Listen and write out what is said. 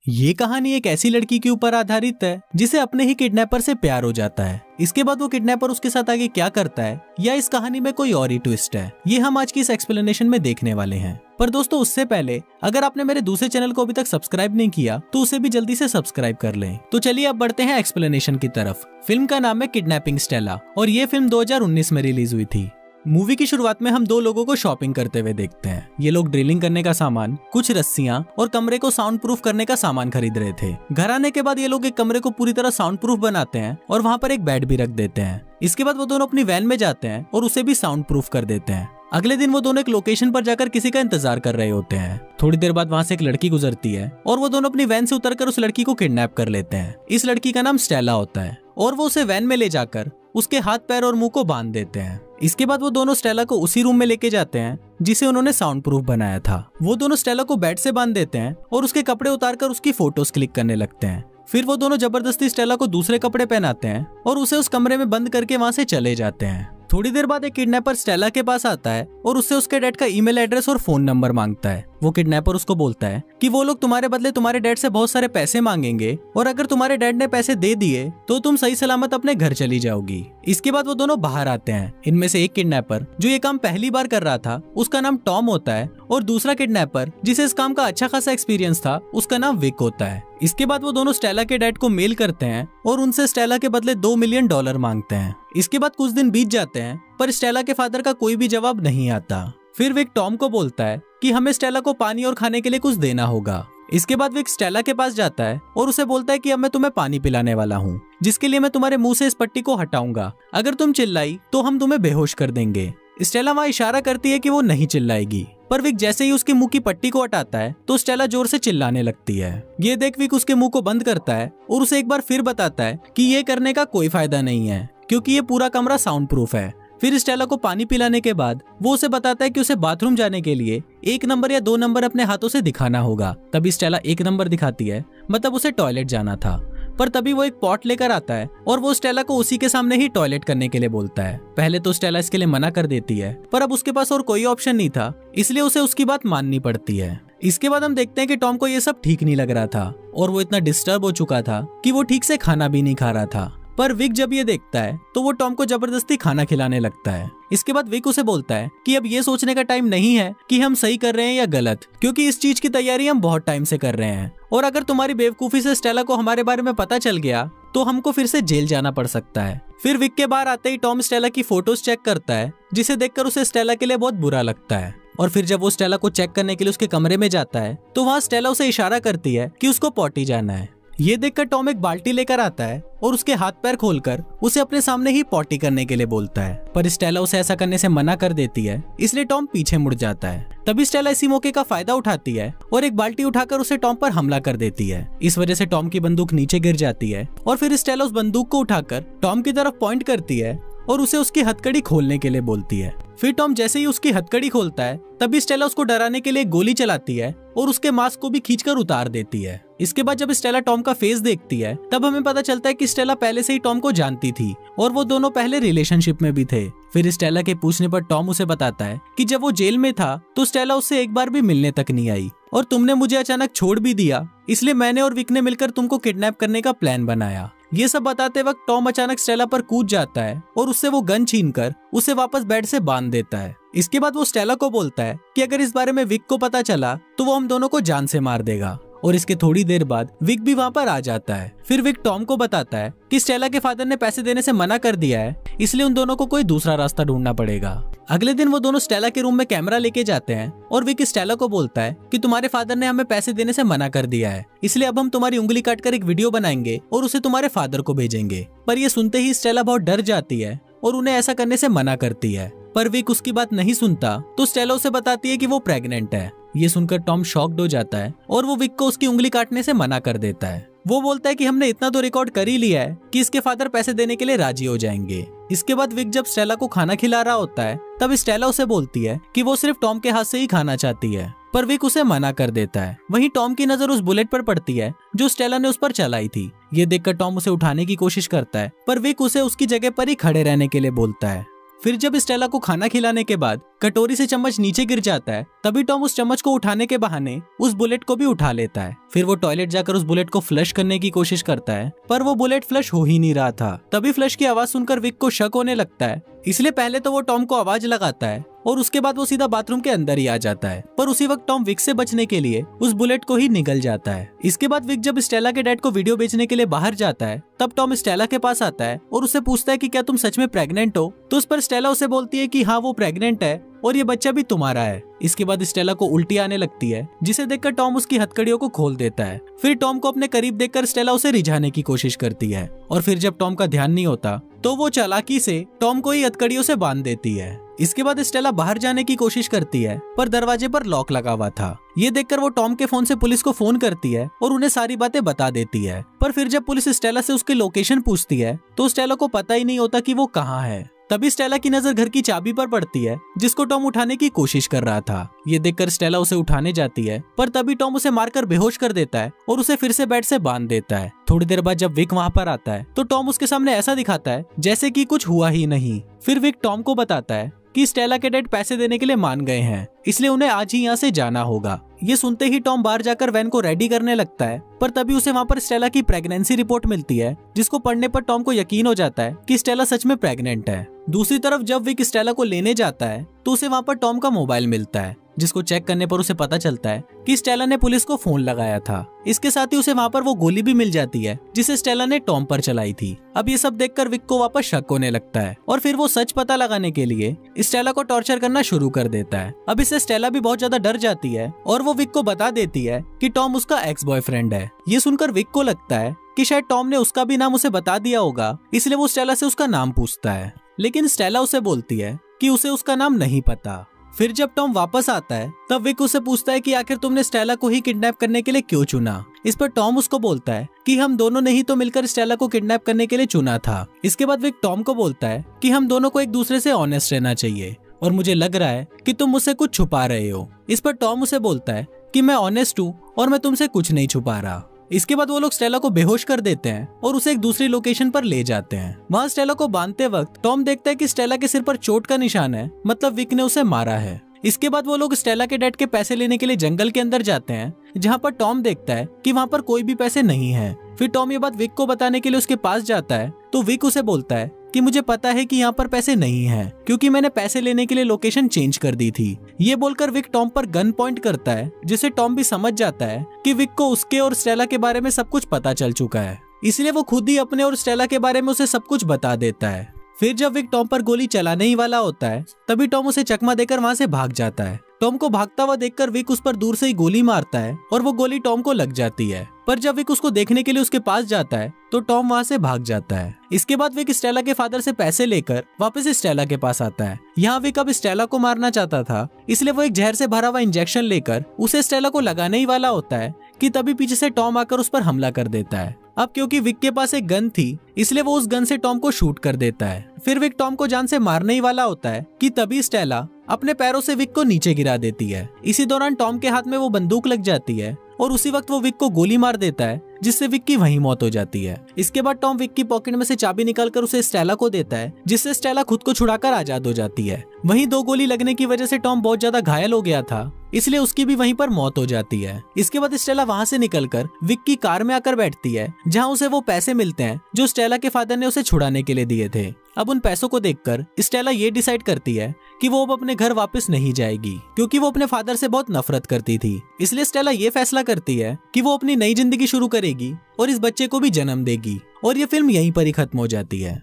ये कहानी एक ऐसी लड़की के ऊपर आधारित है जिसे अपने ही किडनैपर से प्यार हो जाता है। इसके बाद वो किडनैपर उसके साथ आगे क्या करता है या इस कहानी में कोई और ही ट्विस्ट है, ये हम आज की इस एक्सप्लेनेशन में देखने वाले हैं। पर दोस्तों उससे पहले अगर आपने मेरे दूसरे चैनल को अभी तक सब्सक्राइब नहीं किया तो उसे भी जल्दी से सब्सक्राइब कर लें। तो चलिए अब बढ़ते हैं एक्सप्लेनेशन की तरफ। फिल्म का नाम है किडनैपिंग स्टेला और ये फिल्म 2019 में रिलीज हुई थी। मूवी की शुरुआत में हम दो लोगों को शॉपिंग करते हुए देखते हैं। ये लोग ड्रिलिंग करने का सामान, कुछ रस्सियां और कमरे को साउंड प्रूफ करने का सामान खरीद रहे थे। घर आने के बाद ये लोग एक कमरे को पूरी तरह साउंड प्रूफ बनाते हैं और वहाँ पर एक बेड भी रख देते हैं। इसके बाद वो दोनों अपनी वैन में जाते हैं और उसे भी साउंड प्रूफ कर देते हैं। अगले दिन वो दोनों एक लोकेशन पर जाकर किसी का इंतजार कर रहे होते हैं। थोड़ी देर बाद वहाँ से एक लड़की गुजरती है और वो दोनों अपनी वैन से उतरकर उस लड़की को किडनैप कर लेते हैं। इस लड़की का नाम स्टेला होता है और वो उसे वैन में ले जाकर उसके हाथ पैर और मुंह को बांध देते हैं। इसके बाद वो दोनों स्टेला को उसी रूम में लेके जाते हैं जिसे उन्होंने साउंड प्रूफ बनाया था। वो दोनों स्टेला को बेड से बांध देते हैं और उसके कपड़े उतारकर उसकी फोटोज क्लिक करने लगते हैं। फिर वो दोनों जबरदस्ती स्टेला को दूसरे कपड़े पहनाते हैं और उसे उस कमरे में बंद करके वहां से चले जाते हैं। थोड़ी देर बाद एक किडनैपर स्टेला के पास आता है और उससे उसके डैड का ईमेल एड्रेस और फोन नंबर मांगता है। वो किडनैपर उसको बोलता है कि वो लोग तुम्हारे बदले तुम्हारे डैड से बहुत सारे पैसे मांगेंगे और अगर तुम्हारे डैड ने पैसे दे दिए तो तुम सही सलामत अपने घर चली जाओगी। इसके बाद वो दोनों बाहर आते हैं। इनमें से एक किडनैपर जो ये काम पहली बार कर रहा था उसका नाम टॉम होता है और दूसरा किडनैपर जिसे इस काम का अच्छा खासा एक्सपीरियंस था उसका नाम विक होता है। इसके बाद वो दोनों स्टेला के डैड को मेल करते हैं और उनसे स्टेला के बदले $2 मिलियन मांगते हैं। इसके बाद कुछ दिन बीत जाते हैं पर स्टेला के फादर का कोई भी जवाब नहीं आता। फिर विक टॉम को बोलता है कि हमें स्टेला को पानी और खाने के लिए कुछ देना होगा। इसके बाद विक स्टेला के पास जाता है और उसे बोलता है कि अब मैं तुम्हें पानी पिलाने वाला हूँ, जिसके लिए मैं तुम्हारे मुंह से इस पट्टी को हटाऊंगा। अगर तुम चिल्लाई तो हम तुम्हें बेहोश कर देंगे। स्टेला वहाँ इशारा करती है कि वो नहीं चिल्लाएगी, पर विक जैसे ही उसके मुंह की पट्टी को हटाता है तो स्टेला जोर से चिल्लाने लगती है। ये देख विक उसके मुंह को बंद करता है और उसे एक बार फिर बताता है कि ये करने का कोई फायदा नहीं है क्योंकि ये पूरा कमरा साउंड प्रूफ है। फिर स्टेला को पानी पिलाने के बाद वो उसे बताता है कि उसे बाथरूम जाने के लिए 1 नंबर या 2 नंबर अपने हाथों से दिखाना होगा। तभी स्टेला 1 नंबर दिखाती है, मतलब उसे टॉयलेट जाना था। पर तभी वो एक पॉट लेकर आता है और वो स्टेला को उसी के सामने ही टॉयलेट करने के लिए बोलता है। पहले तो स्टेला इसके लिए मना कर देती है पर अब उसके पास और कोई ऑप्शन नहीं था, इसलिए उसे उसकी बात माननी पड़ती है। इसके बाद हम देखते हैं कि टॉम को ये सब ठीक नहीं लग रहा था और वो इतना डिस्टर्ब हो चुका था कि वो ठीक से खाना भी नहीं खा रहा था। पर विक जब ये देखता है तो वो टॉम को जबरदस्ती खाना खिलाने लगता है। इसके बाद विक उसे बोलता है कि अब ये सोचने का टाइम नहीं है कि हम सही कर रहे हैं या गलत, क्योंकि इस चीज की तैयारी हम बहुत टाइम से कर रहे हैं और अगर तुम्हारी बेवकूफी से स्टेला को हमारे बारे में पता चल गया तो हमको फिर से जेल जाना पड़ सकता है। फिर विक के बाहर आते ही टॉम स्टेला की फोटोज चेक करता है, जिसे देखकर उसे स्टेला के लिए बहुत बुरा लगता है। और फिर जब वो स्टेला को चेक करने के लिए उसके कमरे में जाता है तो वहाँ स्टेला उसे इशारा करती है कि उसको पॉटी जाना है। ये देखकर टॉम एक बाल्टी लेकर आता है और उसके हाथ पैर खोलकर उसे अपने सामने ही पॉटी करने के लिए बोलता है, पर स्टेला उसे ऐसा करने से मना कर देती है, इसलिए टॉम पीछे मुड़ जाता है। तभी स्टेला इसी मौके का फायदा उठाती है और एक बाल्टी उठाकर उसे टॉम पर हमला कर देती है। इस वजह से टॉम की बंदूक नीचे गिर जाती है और फिर स्टेला उस बंदूक को उठाकर टॉम की तरफ पॉइंट करती है और उसे उसकी हथकड़ी खोलने के लिए बोलती है। फिर टॉम जैसे ही उसकी हथकड़ी खोलता है तभी स्टेला उसको डराने के लिए गोली चलाती है और उसके मास्क को भी खींचकर उतार देती है। इसके बाद जब स्टेला टॉम का फेस देखती है तब हमें पता चलता है कि स्टेला पहले से ही टॉम को जानती थी और वो दोनों पहले रिलेशनशिप में भी थे। फिर स्टेला के पूछने पर टॉम उसे बताता है कि जब वो जेल में था तो स्टेला उससे एक बार भी मिलने तक नहीं आई और तुमने मुझे अचानक छोड़ भी दिया, इसलिए मैंने और विक ने मिलकर तुमको किडनैप करने का प्लान बनाया। ये सब बताते वक्त टॉम अचानक स्टेला पर कूद जाता है और उससे वो गन छीनकर उसे वापस बेड से बांध देता है। इसके बाद वो स्टेला को बोलता है कि अगर इस बारे में विक को पता चला तो वो हम दोनों को जान से मार देगा और इसके थोड़ी देर बाद विक भी वहाँ पर आ जाता है। फिर विक टॉम को बताता है कि स्टेला के फादर ने पैसे देने से मना कर दिया है, इसलिए उन दोनों को कोई दूसरा रास्ता ढूंढना पड़ेगा। अगले दिन वो दोनों स्टेला के रूम में कैमरा लेके जाते हैं और विक स्टेला को बोलता है कि तुम्हारे फादर ने हमें पैसे देने से मना कर दिया है, इसलिए अब हम तुम्हारी उंगली काटकर एक वीडियो बनाएंगे और उसे तुम्हारे फादर को भेजेंगे। पर ये सुनते ही स्टेला बहुत डर जाती है और उन्हें ऐसा करने से मना करती है, पर विक उसकी बात नहीं सुनता तो स्टेला उसे बताती है कि वो प्रेग्नेंट है। ये सुनकर टॉम शॉक्ड हो जाता है और वो विक को उसकी उंगली काटने से मना कर देता है। वो बोलता है कि हमने इतना तो रिकॉर्ड कर ही लिया है कि इसके फादर पैसे देने के लिए राजी हो जाएंगे। इसके बाद विक जब स्टेला को खाना खिला रहा होता है तब स्टेला उसे बोलती है कि वो सिर्फ टॉम के हाथ से ही खाना चाहती है, पर विक उसे मना कर देता है। वहीं टॉम की नजर उस बुलेट पर पड़ती है जो स्टेला ने उस पर चलाई थी। ये देखकर टॉम उसे उठाने की कोशिश करता है पर विक उसे उसकी जगह पर ही खड़े रहने के लिए बोलता है। फिर जब स्टेला को खाना खिलाने के बाद कटोरी से चम्मच नीचे गिर जाता है, तभी टॉम उस चम्मच को उठाने के बहाने उस बुलेट को भी उठा लेता है। फिर वो टॉयलेट जाकर उस बुलेट को फ्लश करने की कोशिश करता है, पर वो बुलेट फ्लश हो ही नहीं रहा था। तभी फ्लश की आवाज सुनकर विक को शक होने लगता है, इसलिए पहले तो वो टॉम को आवाज लगाता है और उसके बाद वो सीधा बाथरूम के अंदर ही आ जाता है। पर उसी वक्त टॉम विक से बचने के लिए उस बुलेट को ही निगल जाता है। इसके बाद विक जब स्टेला के डैड को वीडियो बेचने के लिए बाहर जाता है, तब टॉम स्टेला के पास आता है और उससे पूछता है कि क्या तुम सच में प्रेग्नेंट हो। तो उस पर स्टेला उसे बोलती है कि हाँ वो प्रेग्नेंट है और ये बच्चा भी तुम्हारा है। इसके बाद स्टेला को उल्टी आने लगती है, जिसे देखकर टॉम उसकी हथकड़ियों को खोल देता है। फिर टॉम को अपने करीब देखकर स्टेला उसे रिझाने की कोशिश करती है और फिर जब टॉम का ध्यान नहीं होता तो वो चालाकी से टॉम को ही हथकड़ियों से बांध देती है। इसके बाद स्टेला बाहर जाने की कोशिश करती है, पर दरवाजे पर लॉक लगा हुआ था। ये देखकर वो टॉम के फोन से पुलिस को फोन करती है और उन्हें सारी बातें बता देती है। पर फिर जब पुलिस स्टेला से उसकी लोकेशन पूछती है तो स्टेला को पता ही नहीं होता कि वो कहाँ है। तभी स्टेला की नजर घर की चाबी पर पड़ती है, जिसको टॉम उठाने की कोशिश कर रहा था। ये देखकर स्टेला उसे उठाने जाती है, पर तभी टॉम उसे मारकर बेहोश कर देता है और उसे फिर से बेड से बांध देता है। थोड़ी देर बाद जब विक वहाँ पर आता है तो टॉम उसके सामने ऐसा दिखाता है जैसे कि कुछ हुआ ही नहीं। फिर विक टॉम को बताता है कि स्टेला के डैड पैसे देने के लिए मान गए हैं, इसलिए उन्हें आज ही यहाँ से जाना होगा। ये सुनते ही टॉम बाहर जाकर वैन को रेडी करने लगता है, पर तभी उसे वहाँ पर स्टेला की प्रेगनेंसी रिपोर्ट मिलती है, जिसको पढ़ने पर टॉम को यकीन हो जाता है कि स्टेला सच में प्रेग्नेंट है। दूसरी तरफ जब विक स्टेला को लेने जाता है तो उसे वहाँ पर टॉम का मोबाइल मिलता है, जिसको चेक करने पर उसे पता चलता है कि स्टेला ने पुलिस को फोन लगाया था। इसके साथ ही उसे वहाँ पर वो गोली भी मिल जाती है जिसे स्टेला ने टॉम पर चलाई थी। अब ये सब देखकर विक को वापस शक होने लगता है और फिर वो सच पता लगाने के लिए स्टेला को टॉर्चर करना शुरू कर देता है। अब इससे स्टेला भी बहुत ज्यादा डर जाती है और वो विक को बता देती है कि टॉम उसका एक्स बॉयफ्रेंड है। ये सुनकर विक को लगता है कि शायद टॉम ने उसका भी नाम उसे बता दिया होगा, इसलिए वो स्टेला से उसका नाम पूछता है, लेकिन स्टेला उसे बोलती है कि उसे उसका नाम नहीं पता। फिर जब टॉम वापस आता है तब विक उसे पूछता है कि आखिर तुमने स्टेला को ही किडनैप करने के लिए क्यों चुना। इस पर टॉम उसको बोलता है कि हम दोनों ने ही तो मिलकर स्टेला को किडनैप करने के लिए चुना था। इसके बाद विक टॉम को बोलता है कि हम दोनों को एक दूसरे से ऑनेस्ट रहना चाहिए और मुझे लग रहा है कि तुम मुझसे कुछ छुपा रहे हो। इस पर टॉम उसे बोलता है कि मैं ऑनेस्ट हूँ और मैं तुमसे कुछ नहीं छुपा रहा। इसके बाद वो लोग स्टेला को बेहोश कर देते हैं और उसे एक दूसरी लोकेशन पर ले जाते हैं। वहाँ स्टेला को बांधते वक्त टॉम देखता है कि स्टेला के सिर पर चोट का निशान है, मतलब विक ने उसे मारा है। इसके बाद वो लोग स्टेला के डैड के पैसे लेने के लिए जंगल के अंदर जाते हैं, जहाँ पर टॉम देखता है कि वहाँ पर कोई भी पैसे नहीं है। फिर टॉम ये बात विक को बताने के लिए उसके पास जाता है तो विक उसे बोलता है कि मुझे पता है कि यहाँ पर पैसे नहीं हैं, क्योंकि मैंने पैसे लेने के लिए लोकेशन चेंज कर दी थी। ये बोलकर विक टॉम पर गन पॉइंट करता है, जिसे टॉम भी समझ जाता है कि विक को उसके और स्टेला के बारे में सब कुछ पता चल चुका है, इसलिए वो खुद ही अपने और स्टेला के बारे में उसे सब कुछ बता देता है। फिर जब विक टॉम पर गोली चलाने ही वाला होता है तभी टॉम उसे चकमा देकर वहाँ से भाग जाता है। टॉम को भागता हुआ देखकर विक उस पर दूर से ही गोली मारता है और वो गोली टॉम को लग जाती है। पर जब विक उसको देखने के लिए उसके पास जाता है तो टॉम वहाँ से भाग जाता है। इसके बाद विक स्टेला के फादर से पैसे लेकर वापस स्टेला के पास आता है। यहाँ विक अब स्टेला को मारना चाहता था, इसलिए वो एक जहर से भरा हुआ इंजेक्शन लेकर उसे स्टेला को लगाने ही वाला होता है कि तभी पीछे से टॉम आकर उस पर हमला कर देता है। अब क्योंकि विक के पास एक गन थी, इसलिए वो उस गन से टॉम को शूट कर देता है। फिर विक टॉम को जान से मारने ही वाला होता है कि तभी स्टेला अपने पैरों से विक को नीचे गिरा देती है। इसी दौरान टॉम के हाथ में वो बंदूक लग जाती है और उसी वक्त वो विक को गोली मार देता है, जिससे विक की वहीं मौत हो जाती है। इसके बाद टॉम विक की पॉकेट में से चाबी निकालकर उसे स्टेला को देता है, जिससे स्टेला खुद को छुड़ाकर आजाद हो जाती है। वहीं 2 गोली लगने की वजह से टॉम बहुत ज्यादा घायल हो गया था, इसलिए उसकी भी वहीं पर मौत हो जाती है। इसके बाद स्टेला वहाँ से निकलकर विक की कार में आकर बैठती है, जहाँ उसे वो पैसे मिलते हैं जो स्टेला के फादर ने उसे छुड़ाने के लिए दिए थे। अब उन पैसों को देखकर स्टेला ये डिसाइड करती है कि वो अब अपने घर वापस नहीं जाएगी, क्योंकि वो अपने फादर से बहुत नफरत करती थी। इसलिए स्टेला ये फैसला करती है कि वो अपनी नई जिंदगी शुरू करेगी और इस बच्चे को भी जन्म देगी। और ये फिल्म यहीं पर ही खत्म हो जाती है।